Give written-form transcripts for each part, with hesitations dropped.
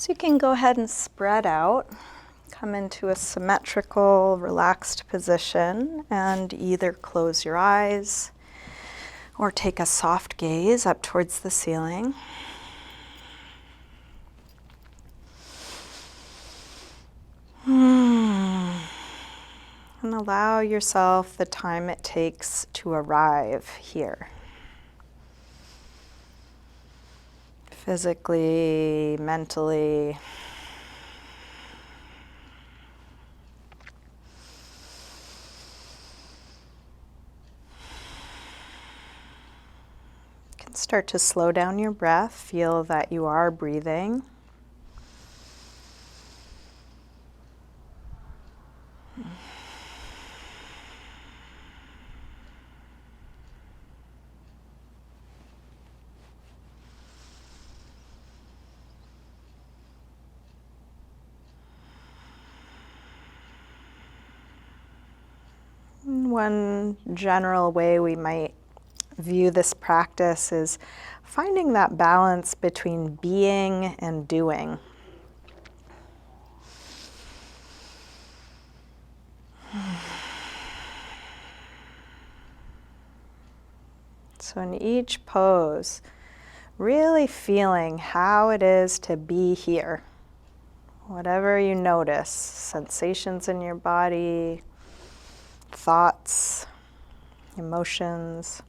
So you can go ahead and spread out, come into a symmetrical, relaxed position, and either close your eyes or take a soft gaze up towards the ceiling. And allow yourself the time it takes to arrive here. Physically, mentally. You can start to slow down your breath, feel that you are breathing. One general way we might view this practice is finding that balance between being and doing. So in each pose, really feeling how it is to be here. Whatever you notice, sensations in your body, thoughts, emotions.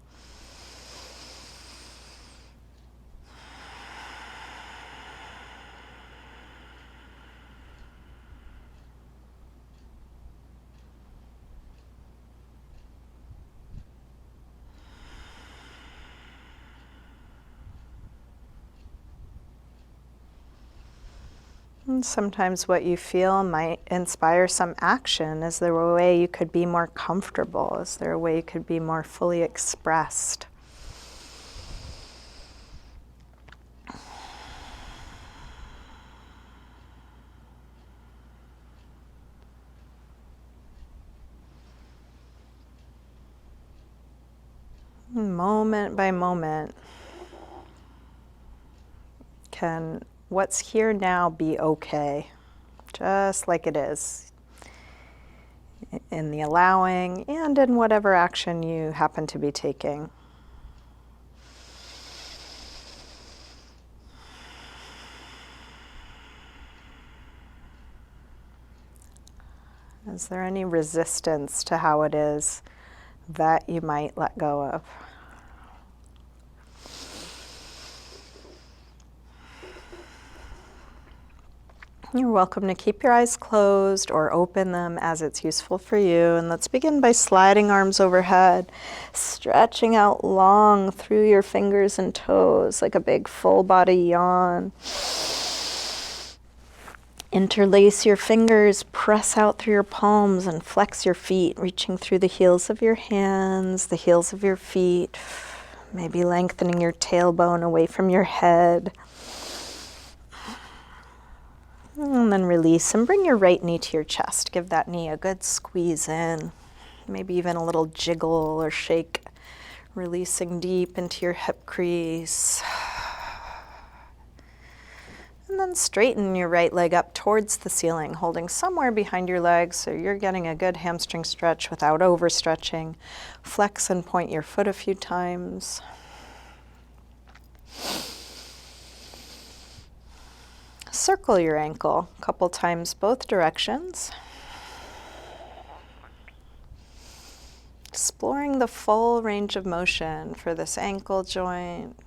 And sometimes what you feel might inspire some action. Is there a way you could be more comfortable? Is there a way you could be more fully expressed? Moment by moment, can what's here now be okay? Just like it is, in the allowing and in whatever action you happen to be taking. Is there any resistance to how it is that you might let go of? You're welcome to keep your eyes closed or open them as it's useful for you. And let's begin by sliding arms overhead, stretching out long through your fingers and toes like a big full body yawn. Interlace your fingers, press out through your palms and flex your feet, reaching through the heels of your hands, the heels of your feet, maybe lengthening your tailbone away from your head. And then release and bring your right knee to your chest. Give that knee a good squeeze in, maybe even a little jiggle or shake, releasing deep into your hip crease. And then straighten your right leg up towards the ceiling, holding somewhere behind your legs so you're getting a good hamstring stretch without overstretching. Flex and point your foot a few times. Circle your ankle a couple times both directions. Exploring the full range of motion for this ankle joint.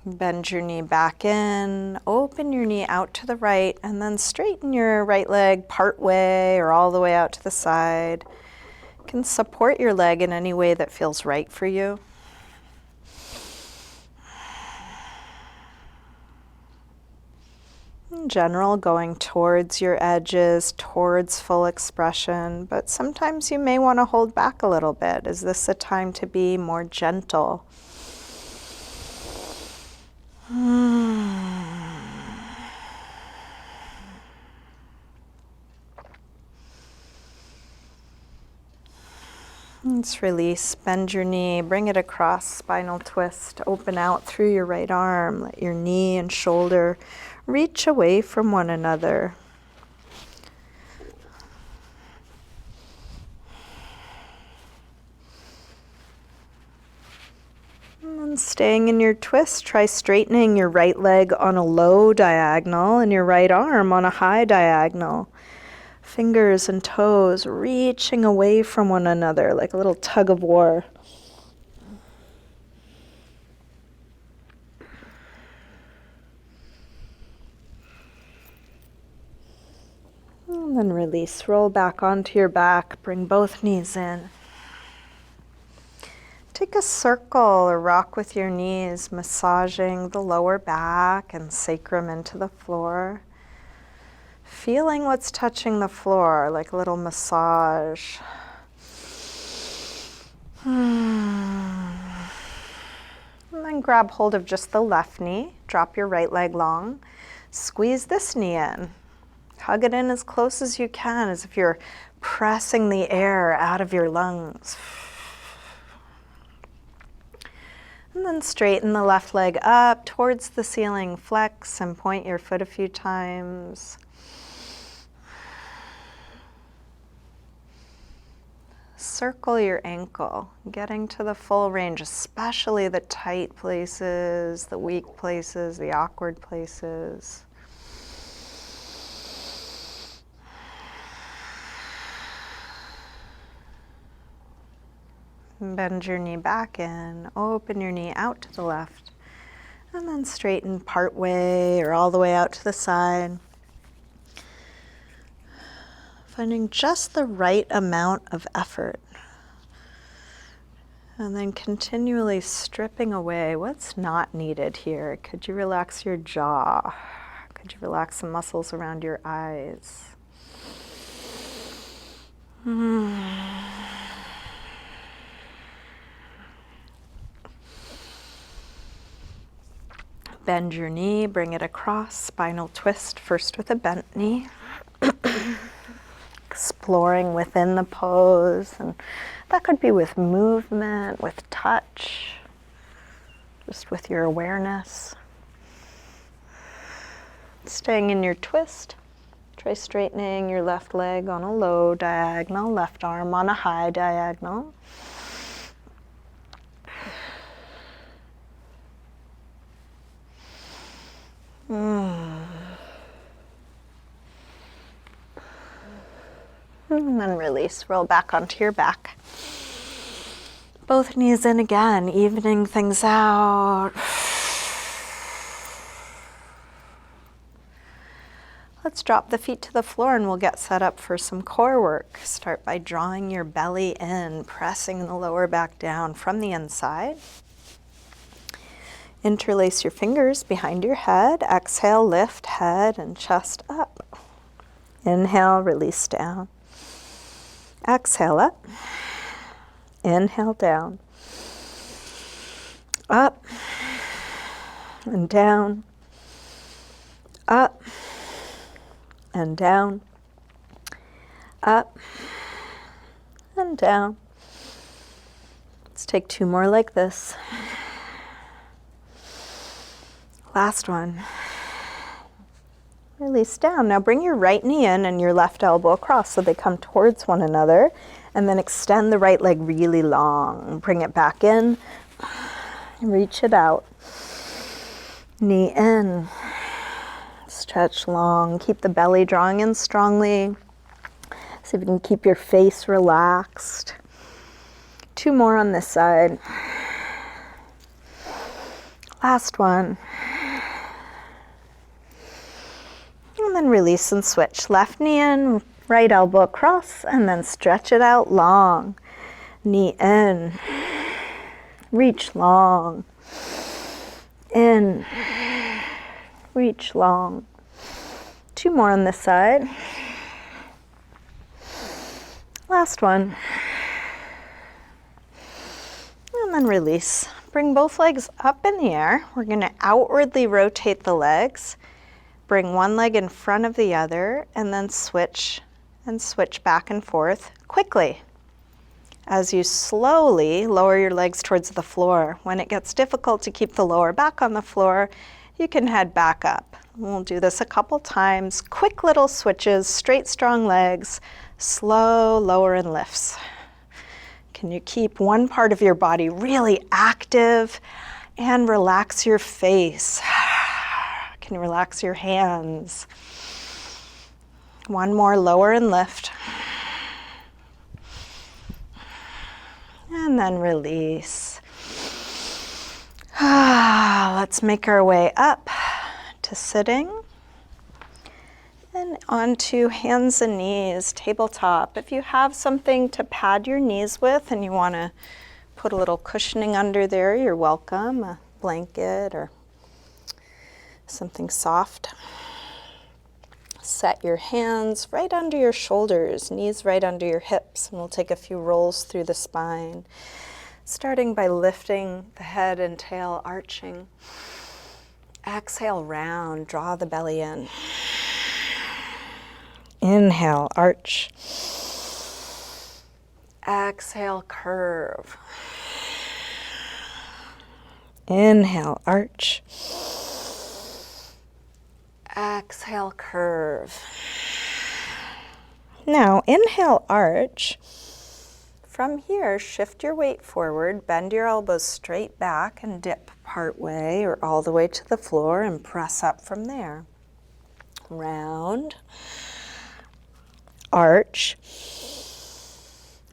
Bend your knee back in, open your knee out to the right, and then straighten your right leg part way or all the way out to the side. You can support your leg in any way that feels right for you. In general, going towards your edges, towards full expression, but sometimes you may want to hold back a little bit. Is this a time to be more gentle? Let's release, bend your knee, bring it across, spinal twist, open out through your right arm. Let your knee and shoulder reach away from one another. And then staying in your twist, try straightening your right leg on a low diagonal and your right arm on a high diagonal. Fingers and toes reaching away from one another like a little tug of war. And then release, roll back onto your back, bring both knees in. Take a circle or rock with your knees, massaging the lower back and sacrum into the floor. Feeling what's touching the floor, like a little massage. And then grab hold of just the left knee, drop your right leg long, squeeze this knee in. Hug it in as close as you can, as if you're pressing the air out of your lungs. And then straighten the left leg up towards the ceiling, flex and point your foot a few times. Circle your ankle, getting to the full range, especially the tight places, the weak places, the awkward places. Bend your knee back in, open your knee out to the left, and then straighten part way or all the way out to the side. Finding just the right amount of effort. And then continually stripping away what's not needed here. Could you relax your jaw? Could you relax the muscles around your eyes? Bend your knee, bring it across, spinal twist, first with a bent knee. Exploring within the pose, and that could be with movement, with touch, just with your awareness. Staying in your twist, try straightening your left leg on a low diagonal, left arm on a high diagonal. And then release, roll back onto your back. Both knees in again, evening things out. Let's drop the feet to the floor and we'll get set up for some core work. Start by drawing your belly in, pressing the lower back down from the inside. Interlace your fingers behind your head. Exhale, lift head and chest up. Inhale, release down. Exhale up. Inhale down. Up and down. Up and down. Up and down. Let's take two more like this. Last one. Release down. Now bring your right knee in and your left elbow across so they come towards one another. And then extend the right leg really long. Bring it back in. Reach it out. Knee in. Stretch long. Keep the belly drawing in strongly. See if you can keep your face relaxed. Two more on this side. Last one. And then release and switch. Left knee in, right elbow across, and then stretch it out long. Knee in. Reach long. In. Reach long. Two more on this side. Last one. And then release. Bring both legs up in the air. We're going to outwardly rotate the legs. Bring one leg in front of the other and then switch and switch back and forth quickly. As you slowly lower your legs towards the floor, when it gets difficult to keep the lower back on the floor, you can head back up. We'll do this a couple times. Quick little switches, straight, strong legs, slow lower and lifts. Can you keep one part of your body really active and relax your face? Can you relax your hands? One more, lower and lift. And then release. Let's make our way up to sitting. And onto hands and knees, tabletop. If you have something to pad your knees with and you want to put a little cushioning under there, you're welcome. A blanket or something soft. Set your hands right under your shoulders, knees right under your hips, and we'll take a few rolls through the spine, starting by lifting the head and tail, arching. Exhale, round, draw the belly in. Inhale, arch. Exhale, curve. Inhale, arch. Exhale, curve. Now, inhale, arch. From here, shift your weight forward, bend your elbows straight back and dip part way or all the way to the floor and press up from there. Round. Arch.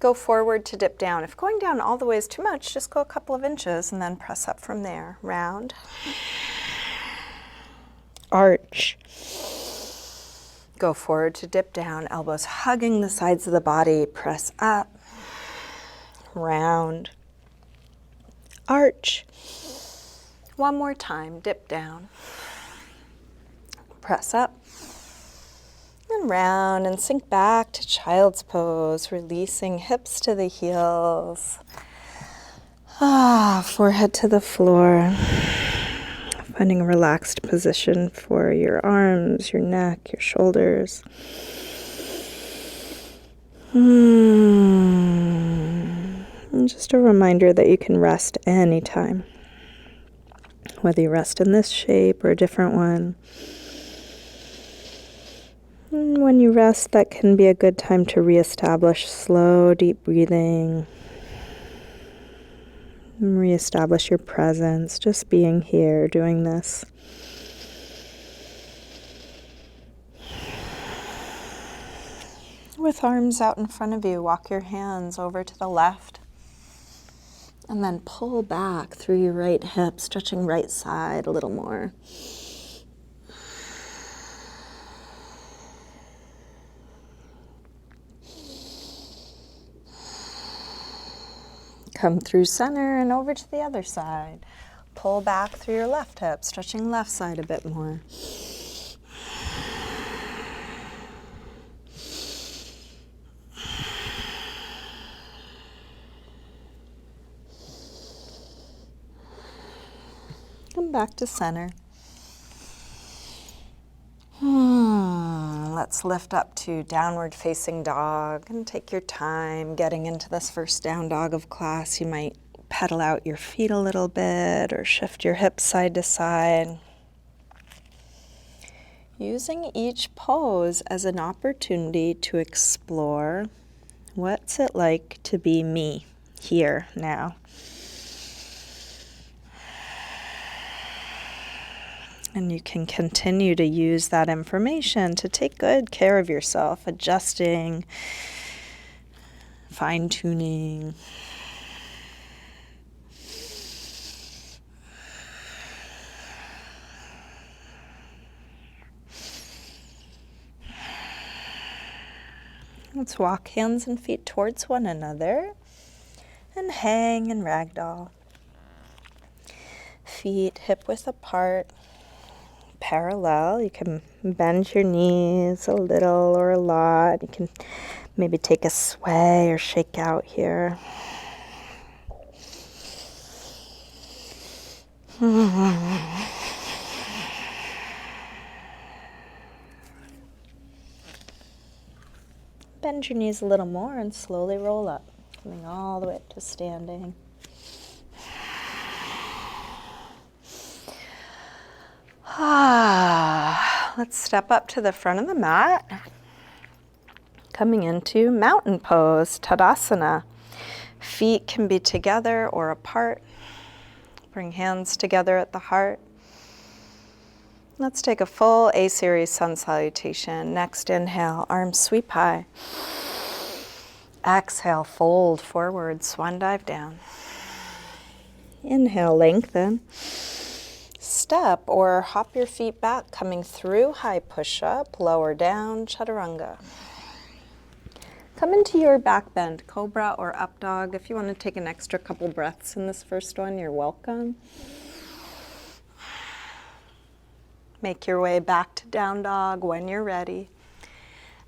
Go forward to dip down. If going down all the way is too much, just go a couple of inches and then press up from there. Round. Arch. Go forward to dip down, elbows hugging the sides of the body. Press up. Round. Arch. One more time, dip down. Press up. And round and sink back to child's pose, releasing hips to the heels. Forehead to the floor. Finding a relaxed position for your arms, your neck, your shoulders. And just a reminder that you can rest anytime, whether you rest in this shape or a different one. And when you rest, that can be a good time to reestablish slow, deep breathing. And reestablish your presence, just being here, doing this. With arms out in front of you, walk your hands over to the left. And then pull back through your right hip, stretching right side a little more. Come through center and over to the other side. Pull back through your left hip, stretching left side a bit more. Come back to center. Let's lift up to downward facing dog and take your time getting into this first down dog of class. You might pedal out your feet a little bit or shift your hips side to side. Using each pose as an opportunity to explore what's it like to be me here now. And you can continue to use that information to take good care of yourself, adjusting, fine-tuning. Let's walk hands and feet towards one another and hang and ragdoll. Feet hip-width apart. Parallel. You can bend your knees a little or a lot. You can maybe take a sway or shake out here. Bend your knees a little more and slowly roll up. Coming all the way up to standing. Let's step up to the front of the mat. Coming into mountain pose, Tadasana. Feet can be together or apart. Bring hands together at the heart. Let's take a full A-series sun salutation. Next inhale, arms sweep high. Exhale, fold forward, swan dive down. Inhale, lengthen. Step or hop your feet back, coming through high push-up, lower down, chaturanga. Come into your back bend, cobra or up dog. If you want to take an extra couple breaths in this first one, you're welcome. Make your way back to down dog when you're ready.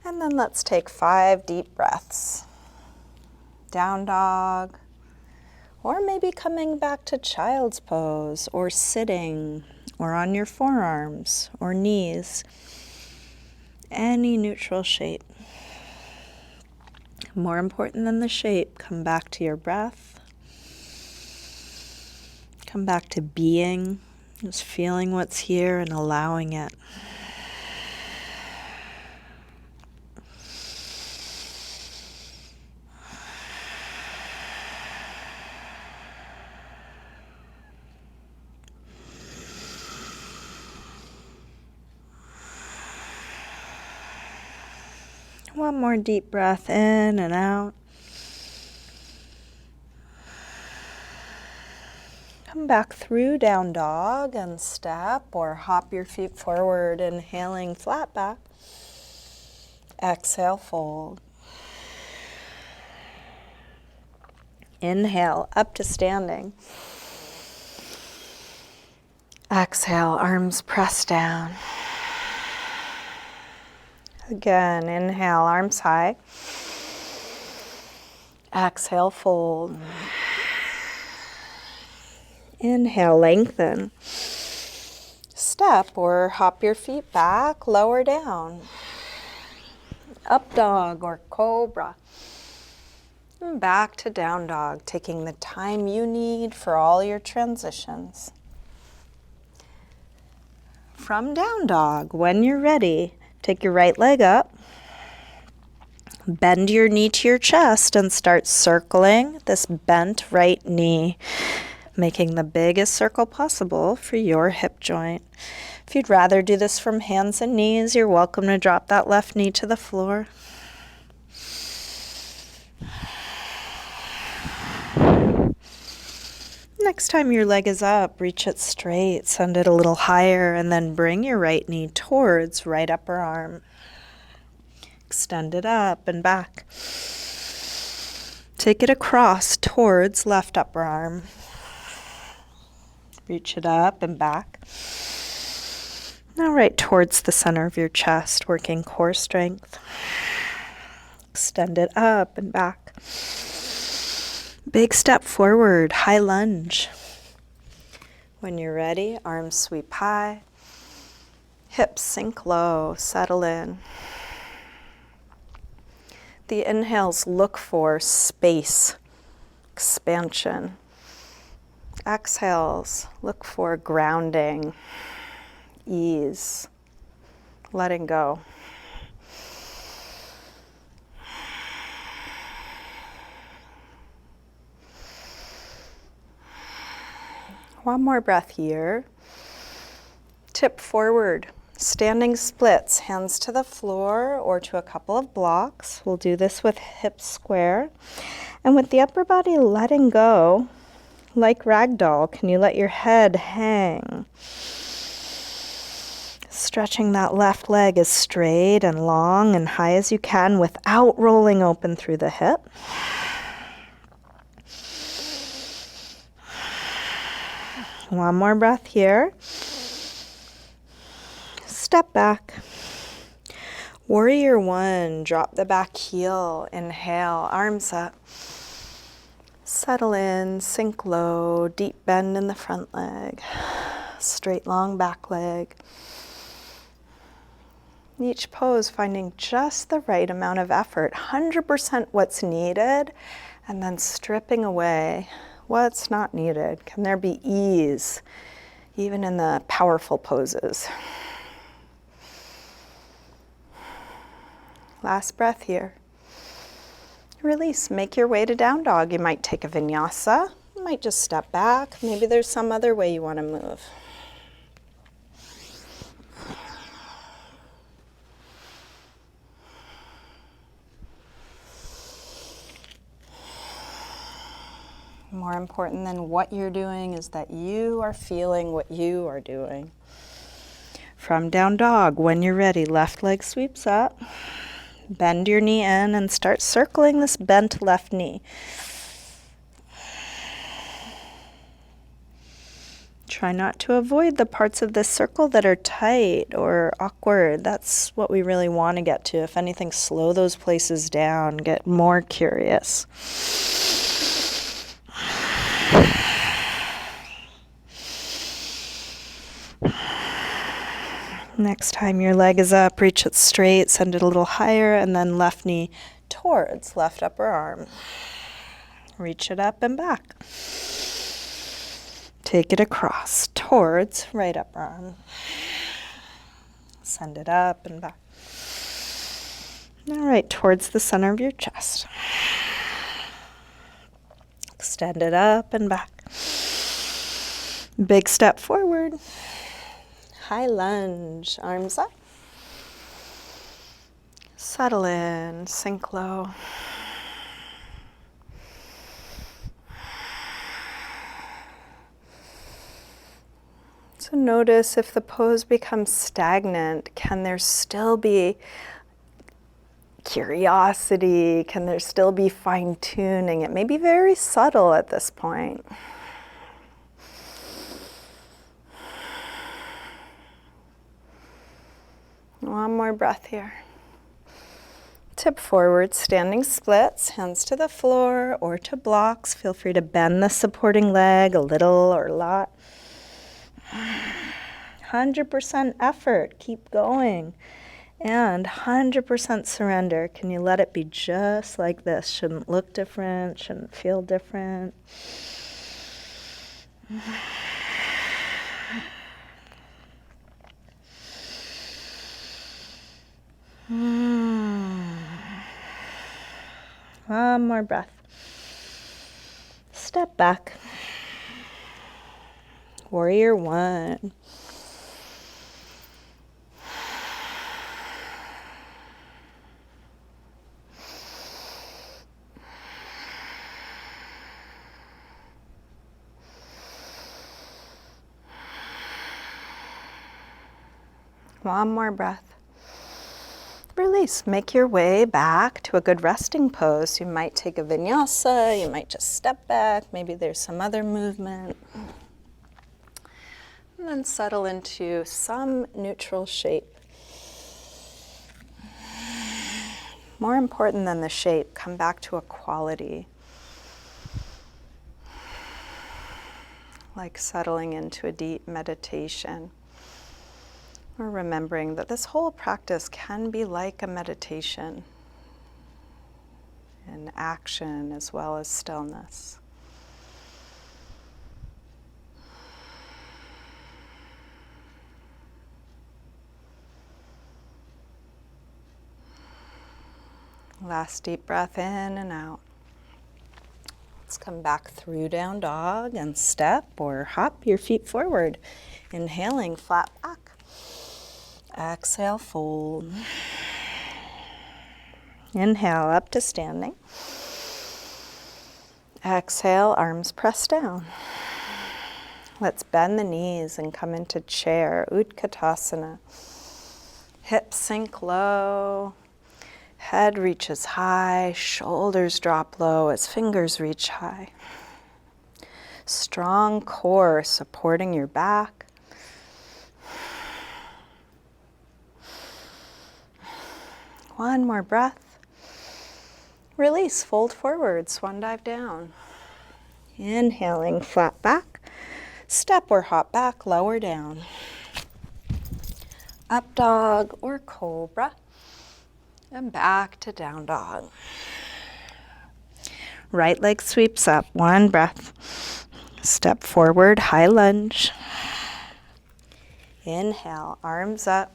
And then let's take 5 deep breaths. Down dog, or maybe coming back to child's pose, or sitting, or on your forearms or knees. Any neutral shape. More important than the shape, come back to your breath. Come back to being, just feeling what's here and allowing it. One more deep breath in and out. Come back through down dog and step or hop your feet forward, inhaling flat back. Exhale, fold. Inhale, up to standing. Exhale, arms press down. Again, inhale, arms high. Exhale, fold. Inhale, lengthen. Step or hop your feet back, lower down. Up dog or cobra. And back to down dog, taking the time you need for all your transitions. From down dog, when you're ready, take your right leg up, bend your knee to your chest and start circling this bent right knee, making the biggest circle possible for your hip joint. If you'd rather do this from hands and knees, you're welcome to drop that left knee to the floor. Next time your leg is up, reach it straight, send it a little higher, and then bring your right knee towards right upper arm. Extend it up and back. Take it across towards left upper arm. Reach it up and back. Now right towards the center of your chest, working core strength. Extend it up and back. Big step forward, high lunge. When you're ready, arms sweep high. Hips sink low, settle in. The inhales look for space, expansion. Exhales look for grounding, ease, letting go. One more breath here. Tip forward, standing splits, hands to the floor or to a couple of blocks. We'll do this with hips square. And with the upper body letting go, like ragdoll, can you let your head hang? Stretching that left leg as straight and long and high as you can without rolling open through the hip. One more breath here. Step back. Warrior one, drop the back heel. Inhale, arms up. Settle in, sink low, deep bend in the front leg. Straight long back leg. Each pose finding just the right amount of effort, 100% what's needed, And then stripping away what's not needed. Can there be ease, even in the powerful poses? Last breath here. Release. Make your way to down dog. You might take a vinyasa. You might just step back. Maybe there's some other way you want to move. More important than what you're doing is that you are feeling what you are doing. From down dog, when you're ready, left leg sweeps up. Bend your knee in and start circling this bent left knee. Try not to avoid the parts of this circle that are tight or awkward. That's what we really want to get to. If anything, slow those places down. Get more curious. Next time your leg is up, reach it straight, send it a little higher, and then left knee towards left upper arm. Reach it up and back. Take it across towards right upper arm. Send it up and back. All right, towards the center of your chest. Extend it up and back. Big step forward. High lunge, arms up. Settle in, sink low. So notice if the pose becomes stagnant, can there still be curiosity? Can there still be fine-tuning? It may be very subtle at this point. One more breath here. Tip forward, standing splits, hands to the floor or to blocks. Feel free to bend the supporting leg a little or a lot. 100% effort, keep going. And 100% surrender. Can you let it be just like this? Shouldn't look different, shouldn't feel different. One more breath. Step back. Warrior one. One more breath. Release. Make your way back to a good resting pose. You might take a vinyasa, you might just step back, maybe there's some other movement. And then settle into some neutral shape. More important than the shape, come back to a quality. Like settling into a deep meditation. Or remembering that this whole practice can be like a meditation in action as well as stillness. Last deep breath in and out. Let's come back through down dog and step or hop your feet forward. Inhaling, flat back. Exhale, fold. Inhale, up to standing. Exhale, arms press down. Let's bend the knees and come into chair, Utkatasana. Hips sink low. Head reaches high, shoulders drop low as fingers reach high. Strong core supporting your back. One more breath. Release, fold forward, swan dive down. Inhaling, flat back. Step or hop back, lower down. Up dog or cobra. And back to down dog. Right leg sweeps up. One breath. Step forward, high lunge. Inhale, arms up.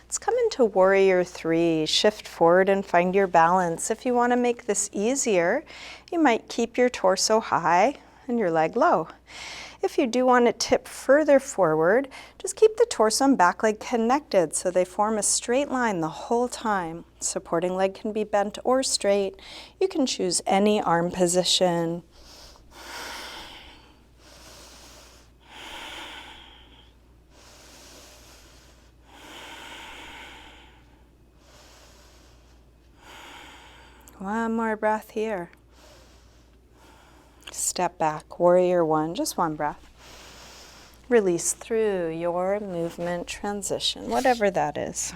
Let's come into warrior three. Shift forward and find your balance. If you want to make this easier, you might keep your torso high and your leg low. If you do want to tip further forward, just keep the torso and back leg connected so they form a straight line the whole time. Supporting leg can be bent or straight. You can choose any arm position. One more breath here. Step back, warrior one, just one breath. Release through your movement transition, whatever that is.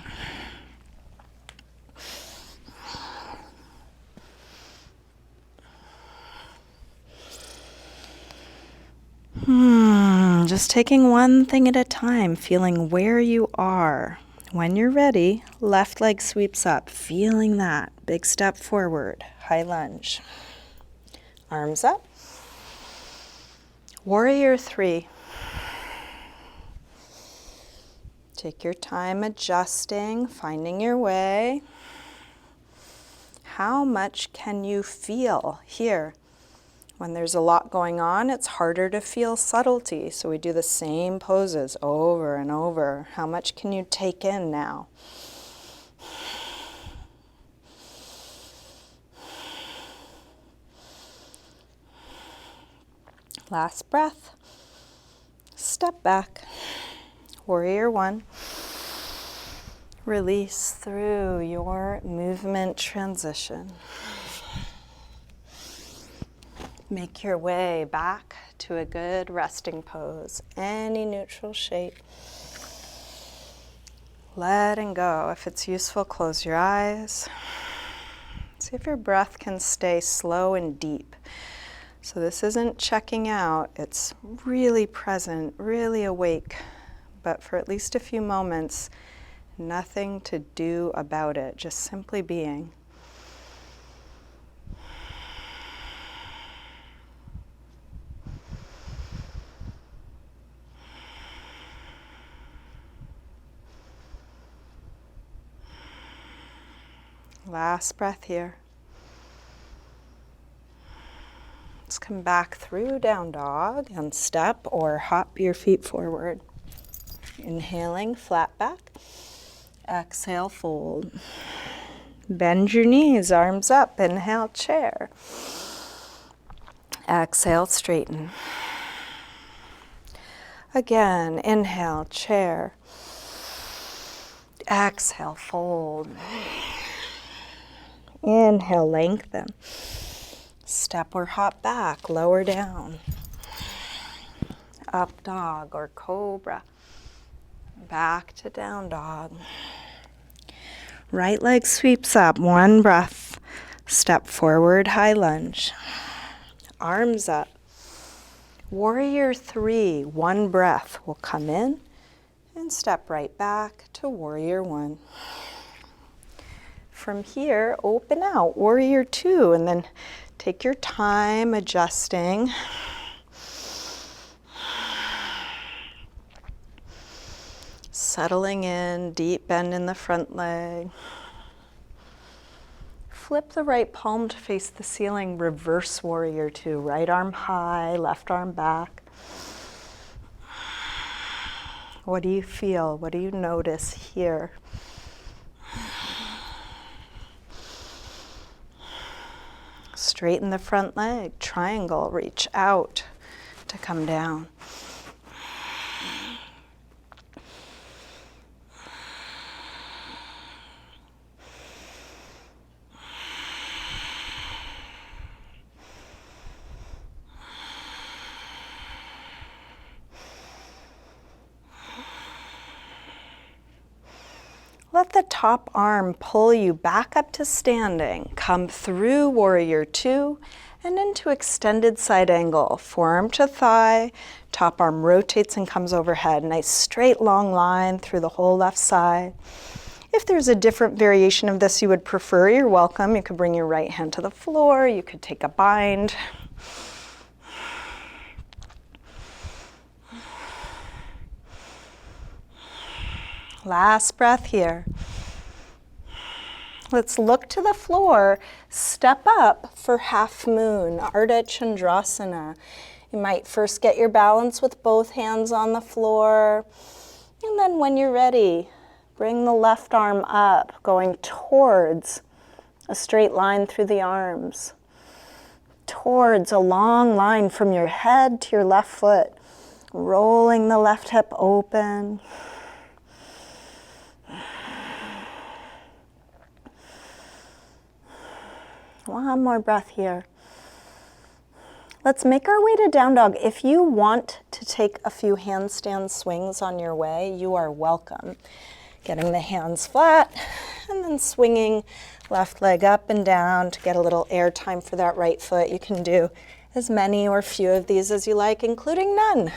Just taking one thing at a time, feeling where you are. When you're ready, left leg sweeps up, feeling that. Big step forward, high lunge. Arms up. Warrior three. Take your time adjusting, finding your way. How much can you feel here? When there's a lot going on, it's harder to feel subtlety, so we do the same poses over and over. How much can you take in now? Last breath. Step back. Warrior one. Release through your movement transition. Make your way back to a good resting pose, any neutral shape. Letting go. If it's useful, close your eyes. See if your breath can stay slow and deep. So this isn't checking out, it's really present, really awake, but for at least a few moments, nothing to do about it, just simply being. Last breath here. Let's come back through down dog and step or hop your feet forward. Inhaling, flat back. Exhale, fold. Bend your knees, arms up. Inhale, chair. Exhale, straighten. Again, inhale, chair. Exhale, fold. Inhale, lengthen. Step or hop back, lower down. Up dog or cobra. Back to down dog. Right leg sweeps up, one breath. Step forward, high lunge. Arms up. Warrior three, one breath. We'll come in and step right back to warrior one. From here, open out, warrior two, and then take your time adjusting. Settling in, deep bend in the front leg. Flip the right palm to face the ceiling, reverse warrior two. Right arm high, left arm back. What do you feel? What do you notice here? Straighten the front leg, triangle, reach out to come down. Let the top arm pull you back up to standing. Come through warrior two and into extended side angle. Forearm to thigh, top arm rotates and comes overhead. Nice straight long line through the whole left side. If there's a different variation of this you would prefer, you're welcome. You could bring your right hand to the floor. You could take a bind. Last breath here. Let's look to the floor, step up for half moon, Ardha Chandrasana. You might first get your balance with both hands on the floor, and then when you're ready, bring the left arm up, going towards a straight line through the arms, towards a long line from your head to your left foot, rolling the left hip open. One more breath here. Let's make our way to down dog. If you want to take a few handstand swings on your way, you are welcome. Getting the hands flat and then swinging left leg up and down to get a little air time for that right foot. You can do as many or few of these as you like, including none.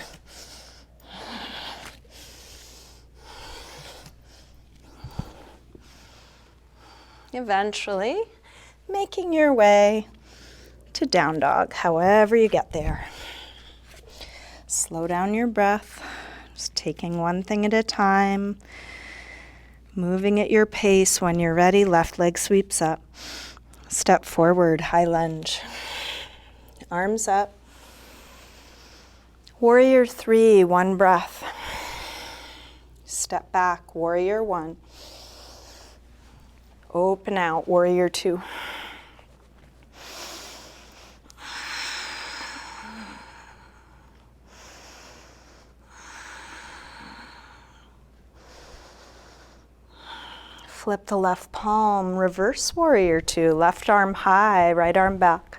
Eventually, making your way to down dog, however you get there. Slow down your breath, just taking one thing at a time, moving at your pace. When you're ready, left leg sweeps up. Step forward, high lunge. Arms up. Warrior 3, one breath. Step back, warrior 1. Open out, warrior 2. Flip the left palm, reverse warrior 2, left arm high, right arm back.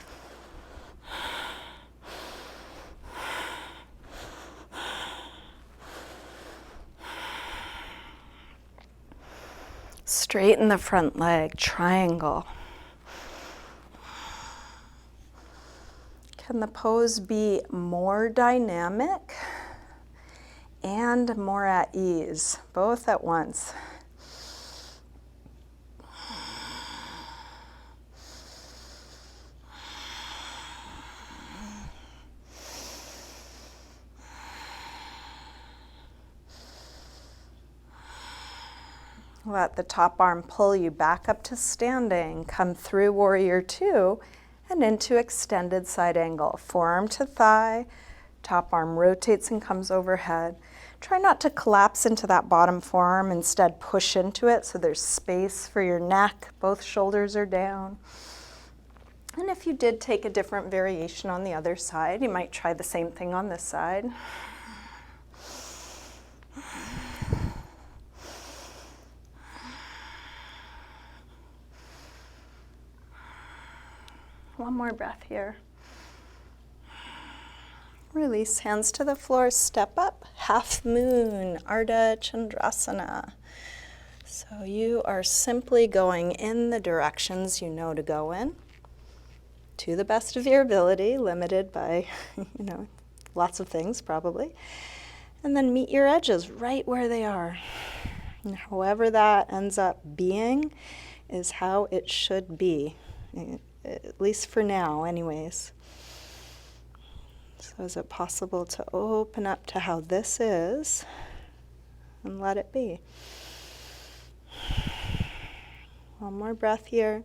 Straighten the front leg, triangle. Can the pose be more dynamic and more at ease, both at once? Let the top arm pull you back up to standing. Come through warrior 2 and into extended side angle. Forearm to thigh, top arm rotates and comes overhead. Try not to collapse into that bottom forearm. Instead, push into it so there's space for your neck. Both shoulders are down. And if you did take a different variation on the other side, you might try the same thing on this side. One more breath here. Release, hands to the floor, step up, half moon, Ardha Chandrasana. So you are simply going in the directions you know to go in, to the best of your ability, limited by, lots of things probably. And then meet your edges right where they are. And however that ends up being is how it should be. At least for now, anyways. So is it possible to open up to how this is and let it be? One more breath here.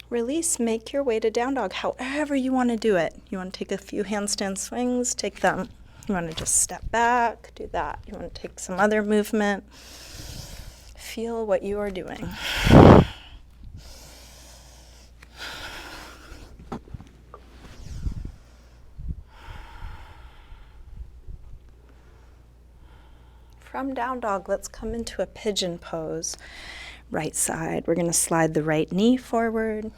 Release, make your way to down dog, however you want to do it. You want to take a few handstand swings, take them. You want to just step back, do that. You want to take some other movement. Feel what you are doing. From down dog, let's come into a pigeon pose. Right side, we're going to slide the right knee forward.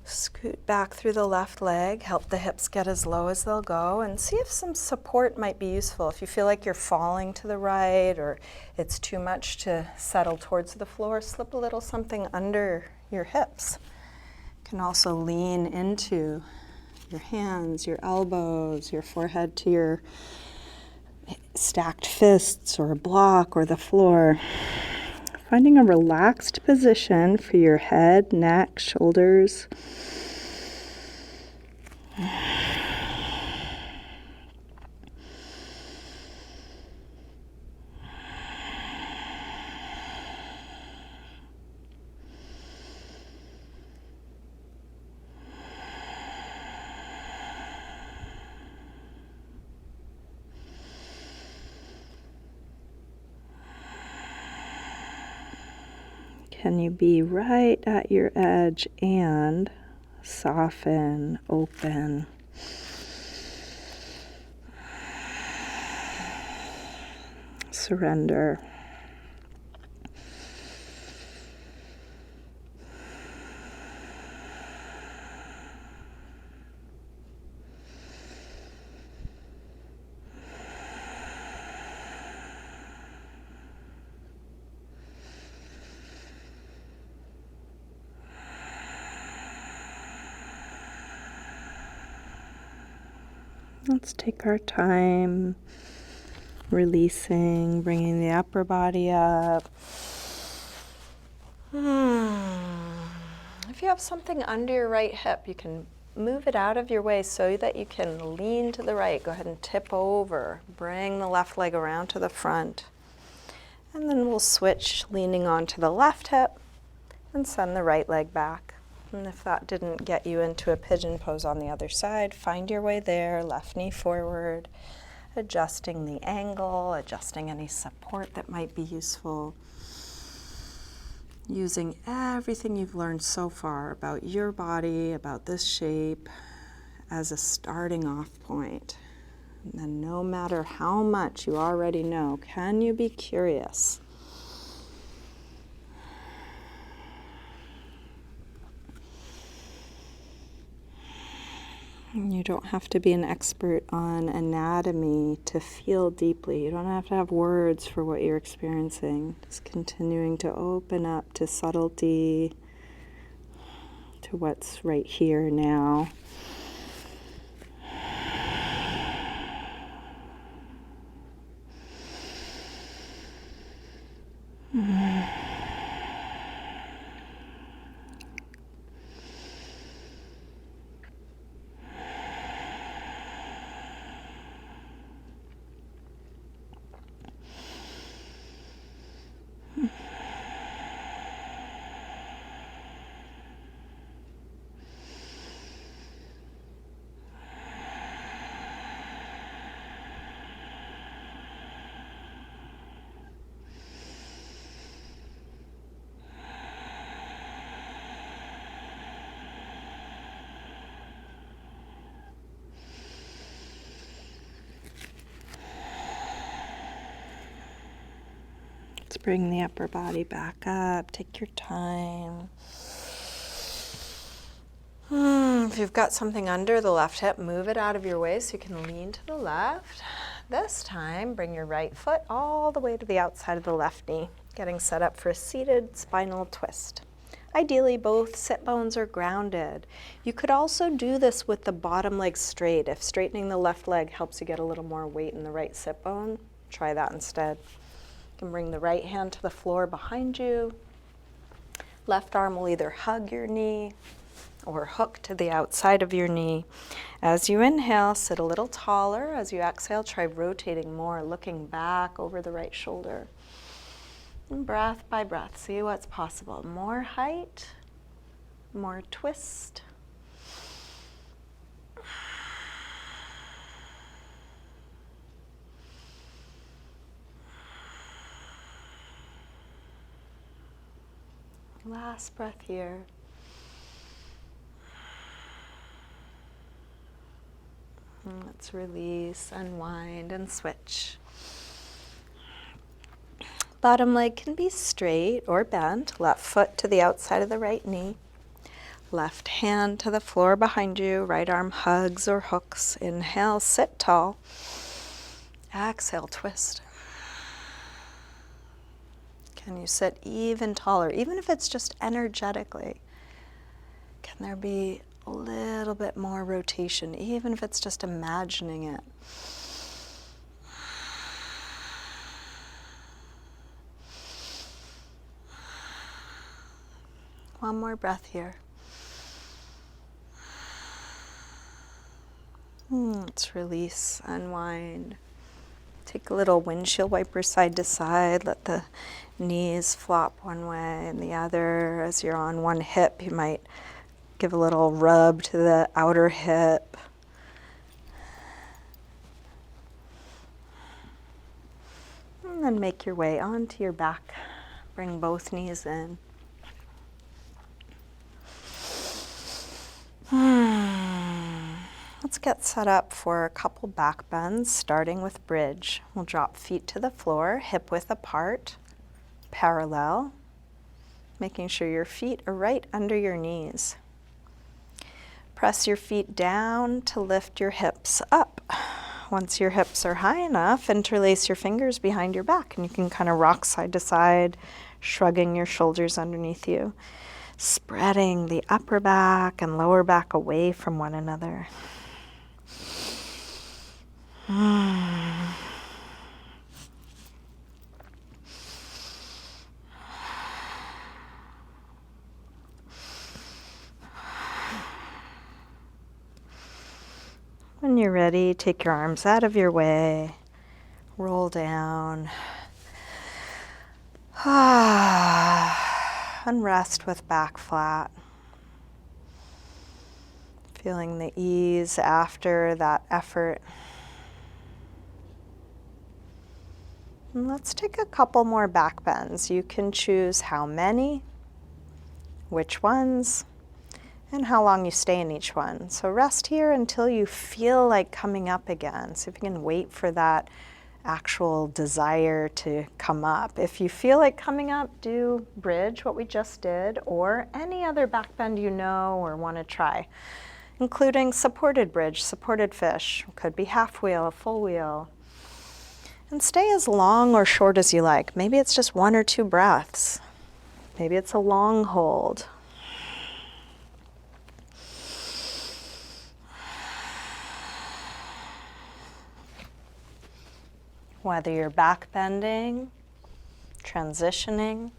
Scoot back through the left leg, help the hips get as low as they'll go, and see if some support might be useful. If you feel like you're falling to the right or it's too much to settle towards the floor, slip a little something under your hips. You can also lean into your hands, your elbows, your forehead to your stacked fists or a block or the floor. Finding a relaxed position for your head, neck, shoulders. Can you be right at your edge and soften, open? Surrender. Let's take our time releasing, bringing the upper body up. If you have something under your right hip, you can move it out of your way so that you can lean to the right. Go ahead and tip over. Bring the left leg around to the front. And then we'll switch, leaning onto the left hip and send the right leg back. And if that didn't get you into a pigeon pose on the other side, find your way there, left knee forward, adjusting the angle, adjusting any support that might be useful. Using everything you've learned so far about your body, about this shape, as a starting off point. And then no matter how much you already know, can you be curious? You don't have to be an expert on anatomy to feel deeply. You don't have to have words for what you're experiencing. Just continuing to open up to subtlety, to what's right here now. Let's bring the upper body back up. Take your time. If you've got something under the left hip, move it out of your way so you can lean to the left. This time, bring your right foot all the way to the outside of the left knee, getting set up for a seated spinal twist. Ideally, both sit bones are grounded. You could also do this with the bottom leg straight. If straightening the left leg helps you get a little more weight in the right sit bone, try that instead. You can bring the right hand to the floor behind you. Left arm will either hug your knee or hook to the outside of your knee. As you inhale, sit a little taller. As you exhale, try rotating more, looking back over the right shoulder. And breath by breath, see what's possible. More height, more twist. Last breath here. And let's release, unwind, and switch. Bottom leg can be straight or bent. Left foot to the outside of the right knee. Left hand to the floor behind you. Right arm hugs or hooks. Inhale, sit tall. Exhale, twist. Can you sit even taller, even if it's just energetically? Can there be a little bit more rotation, even if it's just imagining it? One more breath here. Let's release, unwind. Take a little windshield wiper side to side. Let the knees flop one way and the other. As you're on one hip, you might give a little rub to the outer hip. And then make your way onto your back. Bring both knees in. Let's get set up for a couple back bends, starting with bridge. We'll drop feet to the floor, hip width apart, parallel, making sure your feet are right under your knees. Press your feet down to lift your hips up. Once your hips are high enough, interlace your fingers behind your back, and you can kind of rock side to side, shrugging your shoulders underneath you, spreading the upper back and lower back away from one another. When you're ready, take your arms out of your way, roll down, and rest with back flat. Feeling the ease after that effort. And let's take a couple more back bends. You can choose how many, which ones, and how long you stay in each one. So rest here until you feel like coming up again. So if you can wait for that actual desire to come up. If you feel like coming up, do bridge, what we just did, or any other back bend you know or want to try, including supported bridge, supported fish. Could be half wheel, a full wheel. And stay as long or short as you like. Maybe it's just 1 or 2 breaths. Maybe it's a long hold. Whether you're back bending, transitioning,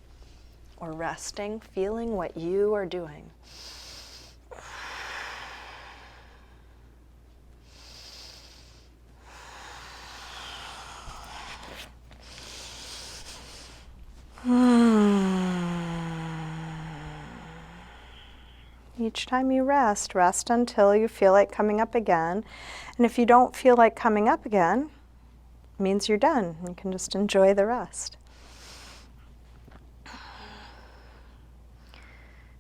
or resting, feeling what you are doing. Each time you rest, rest until you feel like coming up again. And if you don't feel like coming up again, it means you're done. You can just enjoy the rest.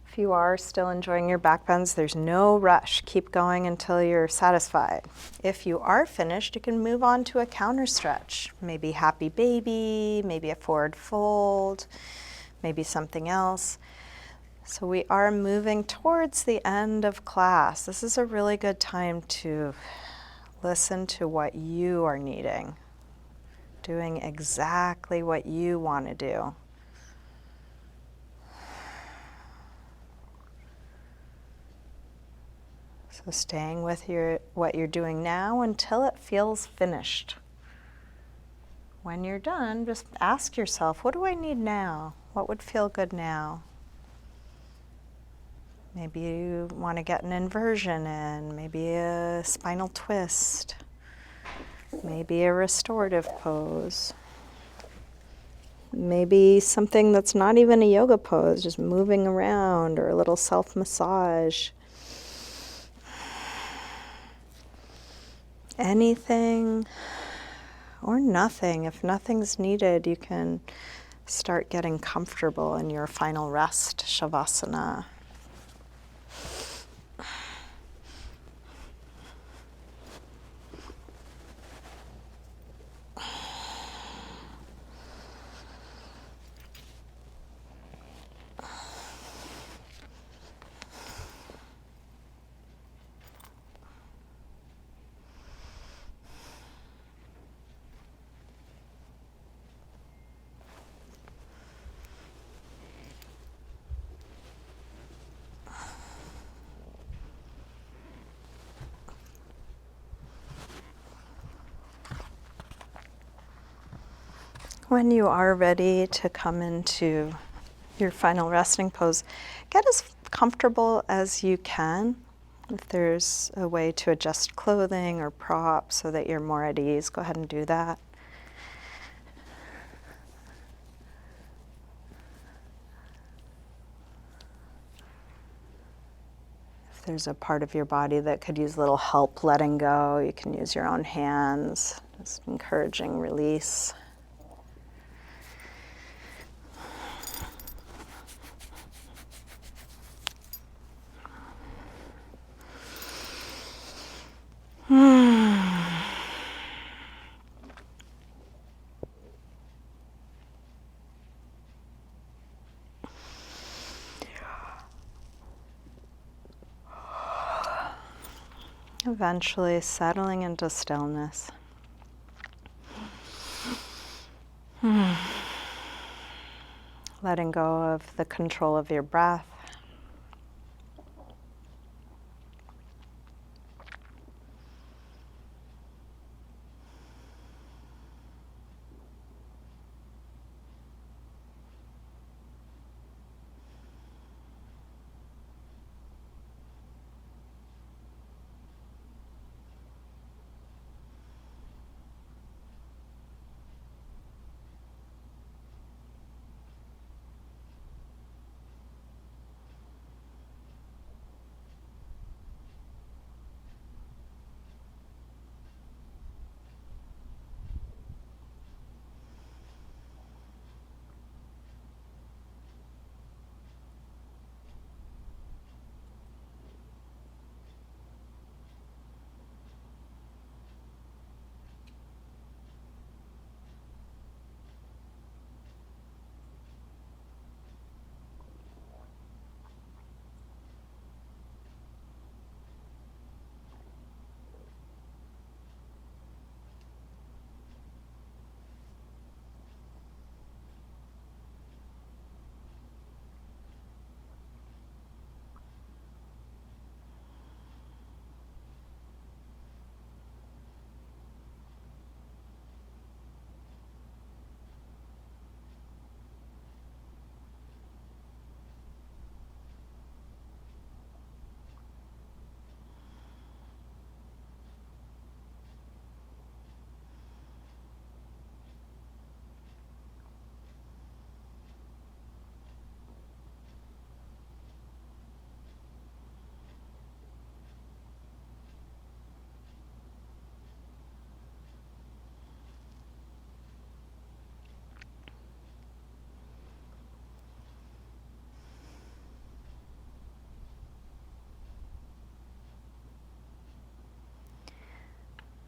If you are still enjoying your back bends, there's no rush. Keep going until you're satisfied. If you are finished, you can move on to a counter stretch. Maybe happy baby, maybe a forward fold, maybe something else. So we are moving towards the end of class. This is a really good time to listen to what you are needing, doing exactly what you want to do. So staying with what you're doing now until it feels finished. When you're done, just ask yourself, what do I need now? What would feel good now? Maybe you want to get an inversion in, maybe a spinal twist, maybe a restorative pose, maybe something that's not even a yoga pose, just moving around, or a little self-massage. Anything or nothing. If nothing's needed, you can start getting comfortable in your final rest, Shavasana. When you are ready to come into your final resting pose, get as comfortable as you can. If there's a way to adjust clothing or props so that you're more at ease, go ahead and do that. If there's a part of your body that could use a little help letting go, you can use your own hands, just encouraging release. Eventually settling into stillness. Letting go of the control of your breath.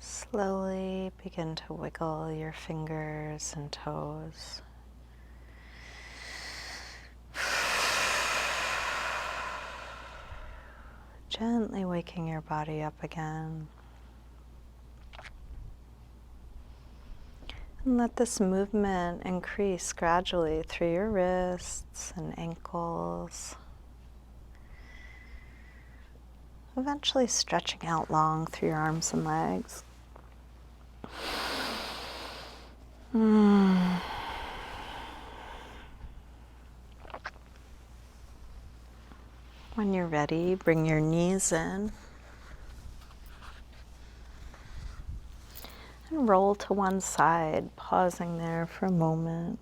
Slowly begin to wiggle your fingers and toes. Gently waking your body up again. And let this movement increase gradually through your wrists and ankles. Eventually stretching out long through your arms and legs. When you're ready, bring your knees in. And roll to one side, pausing there for a moment.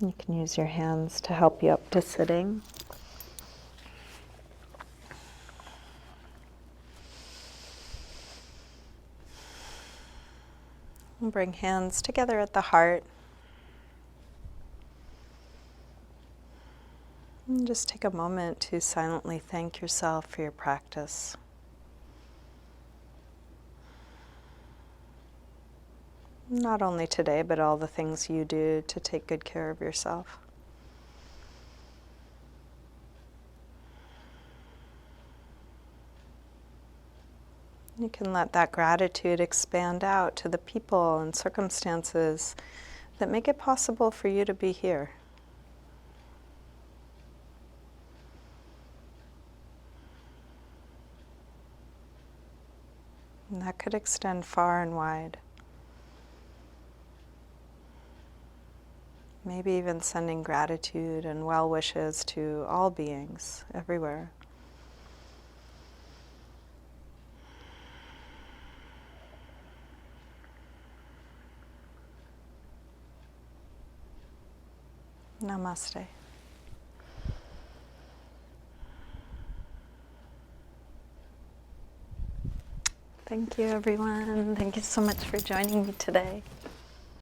You can use your hands to help you up to sitting. And bring hands together at the heart. And just take a moment to silently thank yourself for your practice. Not only today, but all the things you do to take good care of yourself. You can let that gratitude expand out to the people and circumstances that make it possible for you to be here. And that could extend far and wide. maybe even sending gratitude and well wishes to all beings everywhere. Namaste. Thank you, everyone. Thank you so much for joining me today.